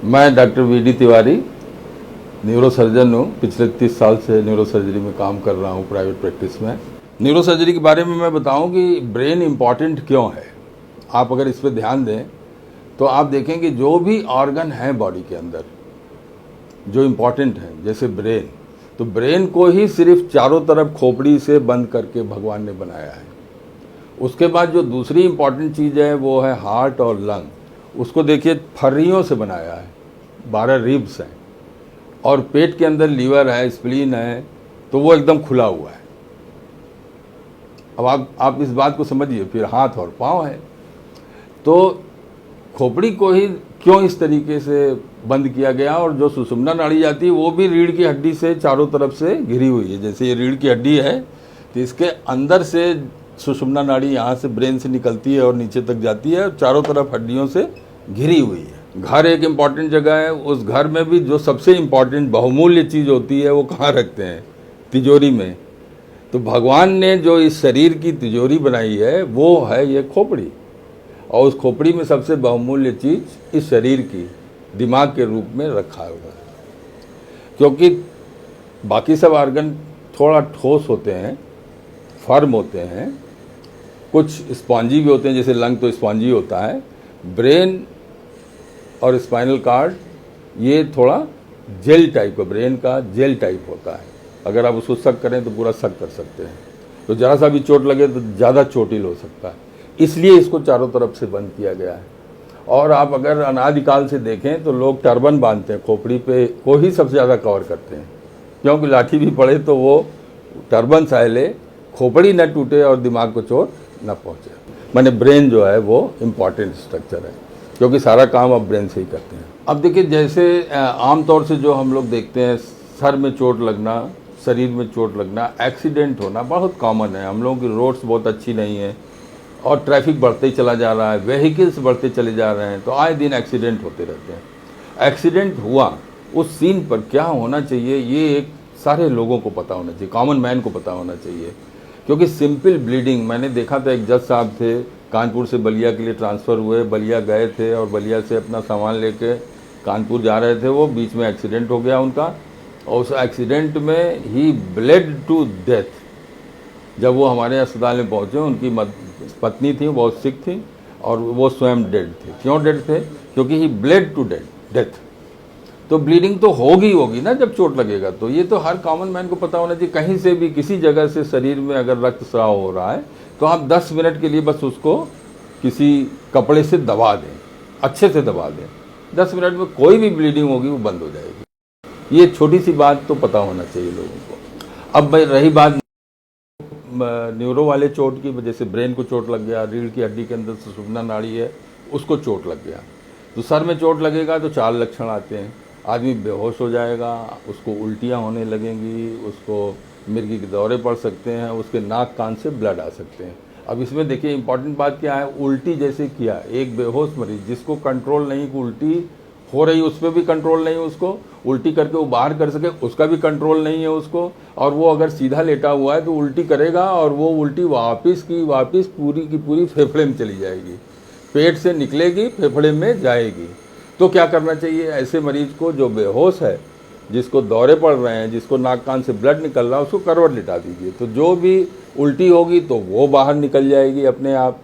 मैं doctor VD Tiwari neurosurgeon हूँ। पिछले 30 साल से न्यूरोसर्जरी में काम कर रहा हूँ प्राइवेट प्रैक्टिस में। न्यूरोसर्जरी के बारे में मैं बताऊँ कि ब्रेन इम्पॉर्टेंट क्यों है। आप अगर इस पर ध्यान दें तो आप देखें कि जो भी ऑर्गन है बॉडी के अंदर जो इम्पॉर्टेंट है, जैसे ब्रेन, तो ब्रेन को ही सिर्फ चारों तरफ खोपड़ी से बंद करके भगवान ने बनाया है। उसके बाद जो दूसरी इम्पॉर्टेंट चीज़ है वो है हार्ट और लंग। उसको देखिए फर्रियों से बनाया है, 12 रिब्स हैं, और पेट के अंदर लीवर है, स्प्लीन है, तो वो एकदम खुला हुआ है। अब आप इस बात को समझिए। फिर हाथ और पाँव है, तो खोपड़ी को ही क्यों इस तरीके से बंद किया गया। और जो सुषुम्ना नाड़ी जाती है वो भी रीढ़ की हड्डी से चारों तरफ से घिरी हुई है। जैसे ये रीढ़ की हड्डी है तो इसके अंदर से सुषुम्ना नाड़ी यहाँ से ब्रेन से निकलती है और नीचे तक जाती है और चारों तरफ हड्डियों से घिरी हुई है। घर एक इम्पॉर्टेंट जगह है। उस घर में भी जो सबसे इम्पॉर्टेंट बहुमूल्य चीज़ होती है वो कहाँ रखते हैं? तिजोरी में। तो भगवान ने जो इस शरीर की तिजोरी बनाई है वो है ये खोपड़ी, और उस खोपड़ी में सबसे बहुमूल्य चीज़ इस शरीर की दिमाग के रूप में रखा हुआ है। क्योंकि बाकी सब ऑर्गन थोड़ा ठोस होते हैं, फर्म होते हैं, कुछ स्पॉन्जी भी होते हैं, जैसे लंग तो स्पॉन्जी होता है। ब्रेन और स्पाइनल कार्ड ये थोड़ा जेल टाइप का, ब्रेन का जेल टाइप होता है। अगर आप उसको सक करें तो पूरा सक कर सकते हैं, तो ज़रा सा भी चोट लगे तो ज़्यादा चोटिल हो सकता है। इसलिए इसको चारों तरफ से बंद किया गया है। और आप अगर अनादिकाल से देखें तो लोग टर्बन बांधते हैं, खोपड़ी पे को ही सबसे ज़्यादा कवर करते हैं, क्योंकि लाठी भी पड़े तो वो टर्बन सह, खोपड़ी न टूटे और दिमाग को चोट न पहुँचे। माने ब्रेन जो है वो इम्पॉर्टेंट स्ट्रक्चर है, क्योंकि सारा काम अब ब्रेन से ही करते हैं। अब देखिए, जैसे आमतौर से जो हम लोग देखते हैं, सर में चोट लगना, शरीर में चोट लगना, एक्सीडेंट होना बहुत कॉमन है। हम लोगों की रोड्स बहुत अच्छी नहीं है और ट्रैफिक बढ़ते ही चला जा रहा है, व्हीकल्स बढ़ते चले जा रहे हैं, तो आए दिन एक्सीडेंट होते रहते हैं। एक्सीडेंट हुआ, उस सीन पर क्या होना चाहिए ये एक सारे लोगों को पता होना चाहिए, कॉमन मैन को पता होना चाहिए। क्योंकि सिंपल ब्लीडिंग, मैंने देखा था, एक जज साहब थे, कानपुर से बलिया के लिए ट्रांसफ़र हुए, बलिया गए थे और बलिया से अपना सामान लेके कानपुर जा रहे थे। वो बीच में एक्सीडेंट हो गया उनका, और उस एक्सीडेंट में ही ब्लेड टू डेथ। जब वो हमारे अस्पताल में पहुँचे, उनकी पत्नी थी, बहुत सिक थी, और वो स्वयं डेड थे। क्यों डेड थे? क्योंकि ही ब्लेड टू डेथ। तो ब्लीडिंग तो होगी ना जब चोट लगेगा। तो ये तो हर कॉमन मैन को पता होना चाहिए। कहीं से भी किसी जगह से शरीर में अगर रक्तस्राव हो रहा है तो आप 10 मिनट के लिए बस उसको किसी कपड़े से दबा दें, अच्छे से दबा दें। 10 मिनट में कोई भी ब्लीडिंग होगी वो बंद हो जाएगी। ये छोटी सी बात तो पता होना चाहिए लोगों को। अब भाई रही बात न्यूरो वाले चोट की, जैसे ब्रेन को चोट लग गया, रीढ़ की हड्डी के अंदर सुषुम्ना नाड़ी है उसको चोट लग गया, तो सर में चोट लगेगा तो 4 लक्षण आते हैं। आदमी बेहोश हो जाएगा, उसको उल्टियाँ होने लगेंगी, उसको मिर्गी के दौरे पड़ सकते हैं, उसके नाक कान से ब्लड आ सकते हैं। अब इसमें देखिए इंपॉर्टेंट बात क्या है, उल्टी जैसे किया, एक बेहोश मरीज जिसको कंट्रोल नहीं, कि उल्टी हो रही उस पर भी कंट्रोल नहीं है उसको, उल्टी करके वो बाहर कर सके उसका भी कंट्रोल नहीं है उसको, और वो अगर सीधा लेटा हुआ है तो उल्टी करेगा और वो उल्टी वापस पूरी की पूरी फेफड़े में चली जाएगी, पेट से निकलेगी, फेफड़े में जाएगी। तो क्या करना चाहिए ऐसे मरीज को जो बेहोश है, जिसको दौरे पड़ रहे हैं, जिसको नाक कान से ब्लड निकल रहा है, उसको करवट लिटा दीजिए। तो जो भी उल्टी होगी तो वो बाहर निकल जाएगी अपने आप।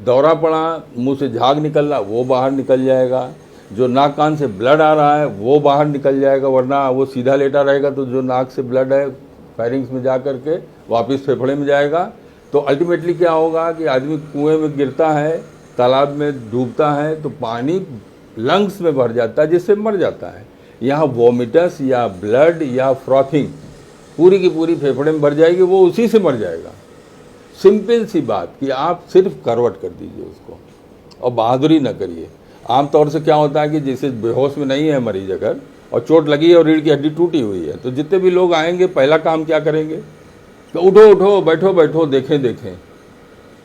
दौरा पड़ा, मुंह से झाग निकल रहा, वो बाहर निकल जाएगा। जो नाक कान से ब्लड आ रहा है वो बाहर निकल जाएगा, वरना वो सीधा लेटा रहेगा तो जो नाक से ब्लड है फायरिंग्स में जा करके वापस फेफड़े में जाएगा। तो अल्टीमेटली क्या होगा कि आदमी कुएं में गिरता है, तालाब में डूबता है, तो पानी लंग्स में भर जाता है, जिससे मर जाता है। यहाँ वोमिटस या ब्लड या फ्रॉथिंग पूरी की पूरी फेफड़े में भर जाएगी, वो उसी से मर जाएगा। सिंपल सी बात कि आप सिर्फ करवट कर दीजिए उसको, और बहादुरी न करिए। आमतौर से क्या होता है कि जैसे बेहोश में नहीं है मरीज अगर, और चोट लगी है और रीढ़ की हड्डी टूटी हुई है, तो जितने भी लोग आएंगे पहला काम क्या करेंगे? तो उठो उठो, बैठो बैठो, देखें देखें।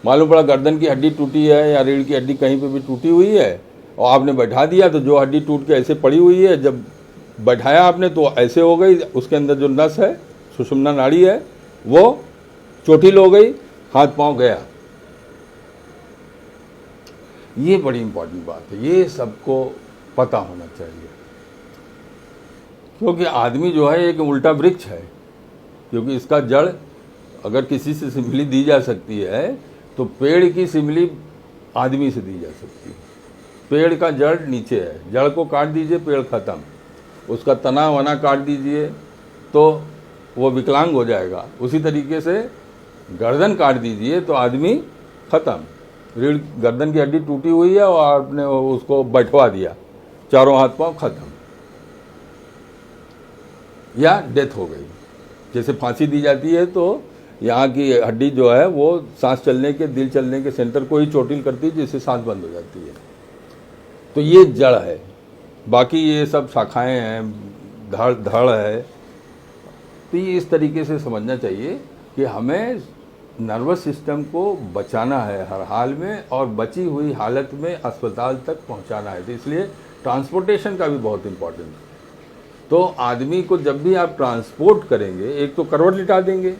मालूम पड़ा गर्दन की हड्डी टूटी है या रीढ़ की हड्डी कहीं पे भी टूटी हुई है, और आपने बैठा दिया, तो जो हड्डी टूट के ऐसे पड़ी हुई है, जब बैठाया आपने तो ऐसे हो गई, उसके अंदर जो नस है, सुषुम्ना नाड़ी है, वो चोटिल हो गई, हाथ पांव गया। ये बड़ी इंपॉर्टेंट बात है, ये सबको पता होना चाहिए, क्योंकि आदमी जो है एक उल्टा वृक्ष है। क्योंकि इसका जड़ अगर किसी से सिमिली दी जा सकती है तो पेड़ की सिमिली आदमी से दी जा सकती है। पेड़ का जड़ नीचे है, जड़ को काट दीजिए पेड़ खत्म, उसका तना वना काट दीजिए तो वो विकलांग हो जाएगा। उसी तरीके से गर्दन काट दीजिए तो आदमी खत्म। रीढ़ गर्दन की हड्डी टूटी हुई है और आपने उसको बैठवा दिया, चारों हाथ पांव खत्म, या डेथ हो गई। जैसे फांसी दी जाती है तो यहाँ की हड्डी जो है वो सांस चलने के, दिल चलने के सेंटर को ही चोटिल करती है, जिससे सांस बंद हो जाती है। तो ये जड़ है, बाकी ये सब शाखाएं हैं, धड़ है। तो ये इस तरीके से समझना चाहिए कि हमें नर्वस सिस्टम को बचाना है हर हाल में, और बची हुई हालत में अस्पताल तक पहुंचाना है। तो इसलिए ट्रांसपोर्टेशन का भी बहुत इम्पोर्टेंट है। तो आदमी को जब भी आप ट्रांसपोर्ट करेंगे, एक तो करवट लिटा देंगे,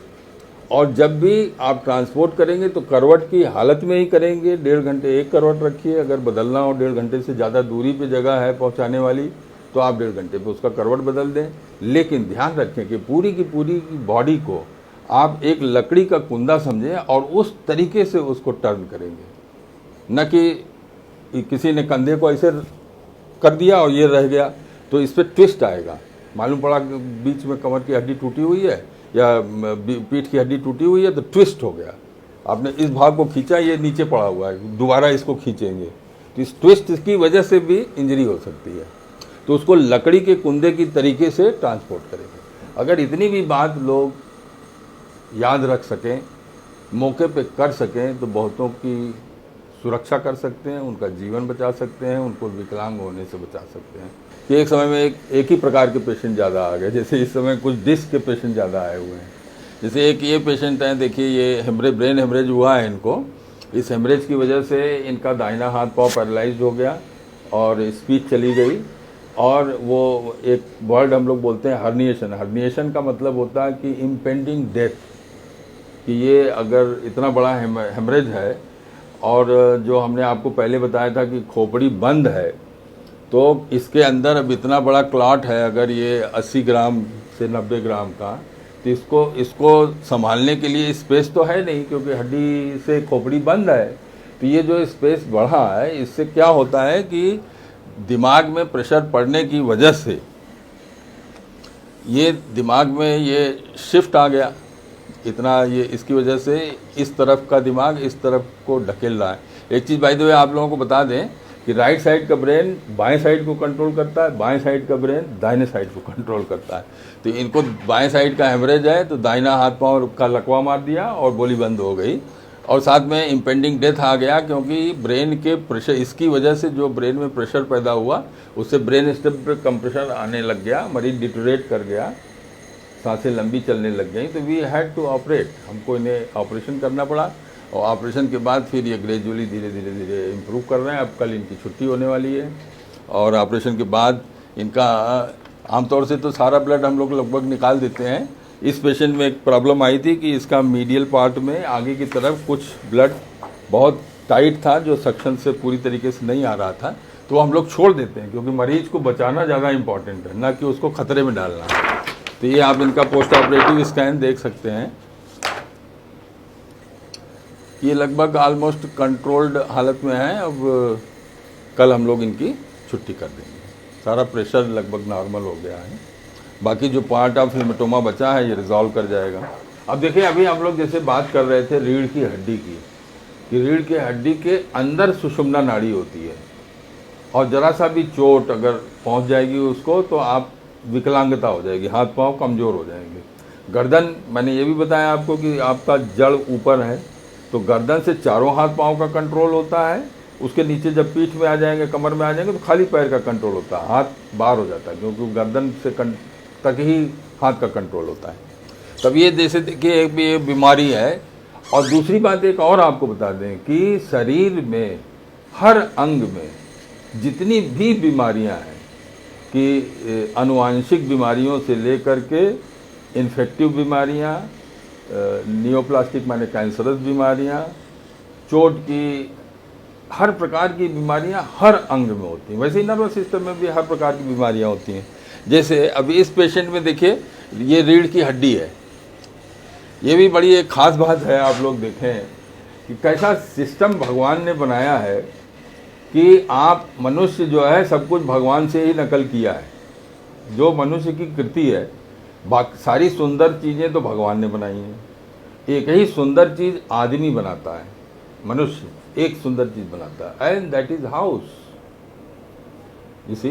और जब भी आप ट्रांसपोर्ट करेंगे तो करवट की हालत में ही करेंगे। 1.5 घंटे एक करवट रखिए, अगर बदलना हो 1.5 घंटे से ज़्यादा दूरी पे जगह है पहुंचाने वाली तो आप 1.5 घंटे पे उसका करवट बदल दें। लेकिन ध्यान रखें कि पूरी की बॉडी को आप एक लकड़ी का कुंदा समझें और उस तरीके से उसको टर्न करेंगे, न कि किसी ने कंधे को ऐसे कर दिया और ये रह गया तो इस पर ट्विस्ट आएगा। मालूम पड़ा बीच में कमर की हड्डी टूटी हुई है या पीठ की हड्डी टूटी हुई है तो ट्विस्ट हो गया, आपने इस भाग को खींचा, ये नीचे पड़ा हुआ है, दोबारा इसको खींचेंगे तो इस ट्विस्ट की वजह से भी इंजरी हो सकती है। तो उसको लकड़ी के कुंदे की तरीके से ट्रांसपोर्ट करेंगे। अगर इतनी भी बात लोग याद रख सकें, मौके पे कर सकें, तो बहुतों की सुरक्षा कर सकते हैं, उनका जीवन बचा सकते हैं, उनको विकलांग होने से बचा सकते हैं। कि एक समय में एक ही प्रकार के पेशेंट ज़्यादा आ गए, जैसे इस समय कुछ डिस्क के पेशेंट ज़्यादा आए हुए हैं। जैसे एक ये पेशेंट हैं, देखिए ये ब्रेन हेमरेज हुआ है इनको। इस हेमरेज की वजह से इनका दाहिना हाथ पाँव पैरालाइज हो गया और स्पीच चली गई, और वो एक वर्ड हम लोग बोलते हैं हर्निएशन। हर्निएशन का मतलब होता है कि इम्पेंडिंग डेथ, कि ये अगर इतना बड़ा हेमरेज है और जो हमने आपको पहले बताया था कि खोपड़ी बंद है, तो इसके अंदर अब इतना बड़ा क्लॉट है, अगर ये 80 ग्राम से 90 ग्राम का, तो इसको संभालने के लिए स्पेस तो है नहीं, क्योंकि हड्डी से खोपड़ी बंद है। तो ये जो स्पेस बढ़ा है, इससे क्या होता है कि दिमाग में प्रेशर पड़ने की वजह से ये दिमाग में ये शिफ्ट आ गया इतना, ये इसकी वजह से इस तरफ का दिमाग इस तरफ को ढकेल रहा है। एक चीज़ बाय द वे आप लोगों को बता दें कि राइट साइड का ब्रेन बाएं साइड को कंट्रोल करता है, बाएं साइड का ब्रेन दाहिने साइड को कंट्रोल करता है। तो इनको बाएं साइड का हेमरेज है तो दाहिना हाथ पाँव का लकवा मार दिया और गोली बंद हो गई, और साथ में इम्पेंडिंग डेथ आ गया, क्योंकि ब्रेन के प्रेशर, इसकी वजह से जो ब्रेन में प्रेशर पैदा हुआ उससे ब्रेन स्टेम पर कंप्रेशर आने लग गया, मरीज डिटोरेट कर गया, सांसें लंबी चलने लग गई। तो वी हैड टू ऑपरेट, हमको इन्हें ऑपरेशन करना पड़ा, और ऑपरेशन के बाद फिर ये ग्रेजुअली धीरे धीरे इम्प्रूव कर रहे हैं। अब कल इनकी छुट्टी होने वाली है, और ऑपरेशन के बाद इनका आमतौर से तो सारा ब्लड हम लोग लगभग निकाल देते हैं। इस पेशेंट में एक प्रॉब्लम आई थी कि इसका मीडियल पार्ट में आगे की तरफ कुछ ब्लड बहुत टाइट था, जो सक्शन से पूरी तरीके से नहीं आ रहा था, तो हम लोग छोड़ देते हैं, क्योंकि मरीज को बचाना ज़्यादा इंपॉर्टेंट है, ना कि उसको खतरे में डालना। तो ये आप इनका पोस्ट ऑपरेटिव स्कैन देख सकते हैं, ये लगभग ऑलमोस्ट कंट्रोल्ड हालत में है। अब कल हम लोग इनकी छुट्टी कर देंगे, सारा प्रेशर लगभग नॉर्मल हो गया है, बाकी जो पार्ट ऑफ हेमेटोमा बचा है ये रिजॉल्व कर जाएगा। अब देखिए, अभी हम लोग जैसे बात कर रहे थे रीढ़ की हड्डी की, कि रीढ़ की हड्डी के अंदर सुषुम्ना नाड़ी होती है, और ज़रा सा भी चोट अगर पहुंच जाएगी उसको तो आप विकलांगता हो जाएगी, हाथ पांव कमज़ोर हो जाएंगे। गर्दन, मैंने ये भी बताया आपको कि आपका जड़ ऊपर है, तो गर्दन से चारों हाथ पांव का कंट्रोल होता है, उसके नीचे जब पीठ में आ जाएंगे, कमर में आ जाएंगे, तो खाली पैर का कंट्रोल होता है, हाथ बाहर हो जाता है, क्योंकि गर्दन से तक ही हाथ का कंट्रोल होता है। तब ये जैसे देखिए एक भी बीमारी है। और दूसरी बात एक और आपको बता दें कि शरीर में हर अंग में जितनी भी बीमारियां हैं, कि आनुवांशिक बीमारियों से लेकर के इन्फेक्टिव बीमारियां, नियोप्लास्टिक माने कैंसरस बीमारियां, चोट की हर प्रकार की बीमारियां हर अंग में होती हैं। वैसे ही नर्वस सिस्टम में भी हर प्रकार की बीमारियां होती हैं। जैसे अभी इस पेशेंट में देखिए, ये रीढ़ की हड्डी है। ये भी बड़ी एक खास बात है, आप लोग देखें कि कैसा सिस्टम भगवान ने बनाया है कि आप मनुष्य जो है सब कुछ भगवान से ही नकल किया है। जो मनुष्य की कृति है, सारी सुंदर चीज़ें तो भगवान ने बनाई हैं। एक ही सुंदर चीज़ आदमी बनाता है, मनुष्य एक सुंदर चीज़ बनाता है, and that is house. You see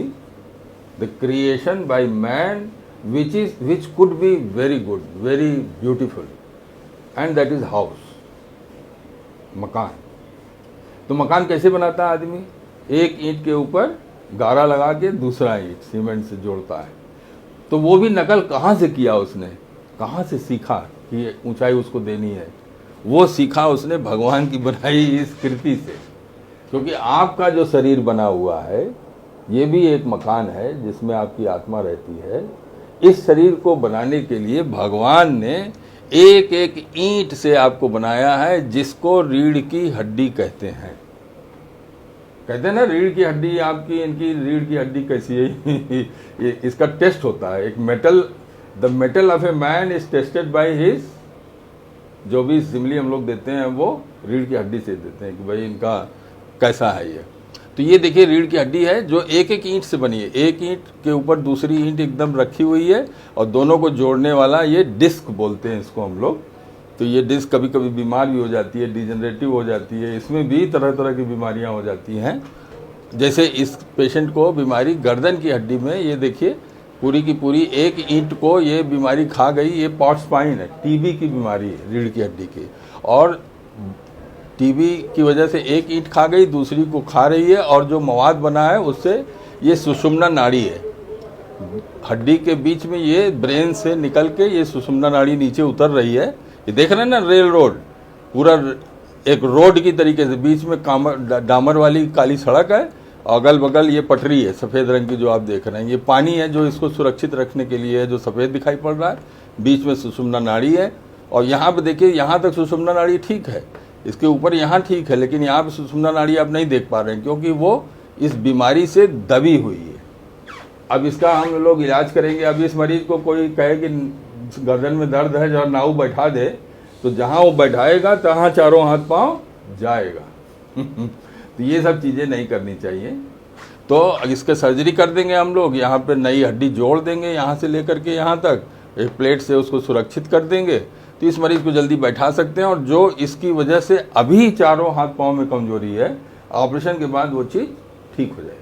the creation by man which could be very good, very beautiful, and that is house, मकान। तो मकान कैसे बनाता है आदमी? एक ईंट के ऊपर गारा लगा के दूसरा ईंट सीमेंट से जोड़ता है। तो वो भी नकल कहाँ से किया उसने, कहाँ से सीखा कि ऊंचाई उसको देनी है? वो सीखा उसने भगवान की बनाई इस कृति से। क्योंकि आपका जो शरीर बना हुआ है ये भी एक मकान है जिसमें आपकी आत्मा रहती है। इस शरीर को बनाने के लिए भगवान ने एक एक ईंट से आपको बनाया है, जिसको रीढ़ की हड्डी कहते हैं। कहते हैं ना, रीढ़ की हड्डी आपकी, इनकी रीढ़ की हड्डी कैसी है? इसका टेस्ट होता है। एक metal, the metal of a man is tested by his, जो भी सिमली हम लोग देते हैं वो रीढ़ की हड्डी से देते हैं कि भाई इनका कैसा है ये। तो ये देखिए रीढ़ की हड्डी है जो एक एक ईंट से बनी है। एक ईंट के ऊपर दूसरी ईंट एकदम रखी हुई है और दोनों को जोड़ने वाला ये डिस्क बोलते हैं इसको हम लोग। तो ये डिस्क कभी कभी बीमार भी हो जाती है, डिजनरेटिव हो जाती है, इसमें भी तरह तरह की बीमारियां हो जाती हैं। जैसे इस पेशेंट को बीमारी गर्दन की हड्डी में, ये देखिए पूरी की पूरी एक ईंट को ये बीमारी खा गई। ये पॉट स्पाइन है, टीबी की बीमारी है रीढ़ की हड्डी की, और टीबी की वजह से एक ईंट खा गई, दूसरी को खा रही है, और जो मवाद बना है उससे ये सुषुम्ना नाड़ी है हड्डी के बीच में, ये ब्रेन से निकल के ये सुषुम्ना नाड़ी नीचे उतर रही है। ये देख रहे हैं ना, रेल रोड पूरा एक रोड की तरीके से, बीच में डामर वाली काली सड़क है, अगल बगल ये पटरी है सफ़ेद रंग की जो आप देख रहे हैं। ये पानी है जो इसको सुरक्षित रखने के लिए है, जो सफ़ेद दिखाई पड़ रहा है। बीच में सुषुम्ना नाड़ी है, और यहाँ पे देखिए यहाँ तक सुषुम्ना नाड़ी ठीक है, इसके ऊपर यहाँ ठीक है, लेकिन यहाँ पे सुषुम्ना नाड़ी आप नहीं देख पा रहे हैं क्योंकि वो इस बीमारी से दबी हुई है। अब इसका हम लोग इलाज करेंगे। अब इस मरीज को कोई कहे कि गर्दन में दर्द है, जहाँ नाव बैठा दे, तो जहाँ वो बैठाएगा तहाँ चारों हाथ पांव जाएगा। तो ये सब चीज़ें नहीं करनी चाहिए। तो इसके सर्जरी कर देंगे हम लोग, यहाँ पे नई हड्डी जोड़ देंगे, यहाँ से लेकर के यहाँ तक एक प्लेट से उसको सुरक्षित कर देंगे, तो इस मरीज को जल्दी बैठा सकते हैं। और जो इसकी वजह से अभी चारों हाथ पांव में कमजोरी है, ऑपरेशन के बाद वो चीज़ ठीक हो जाएगी।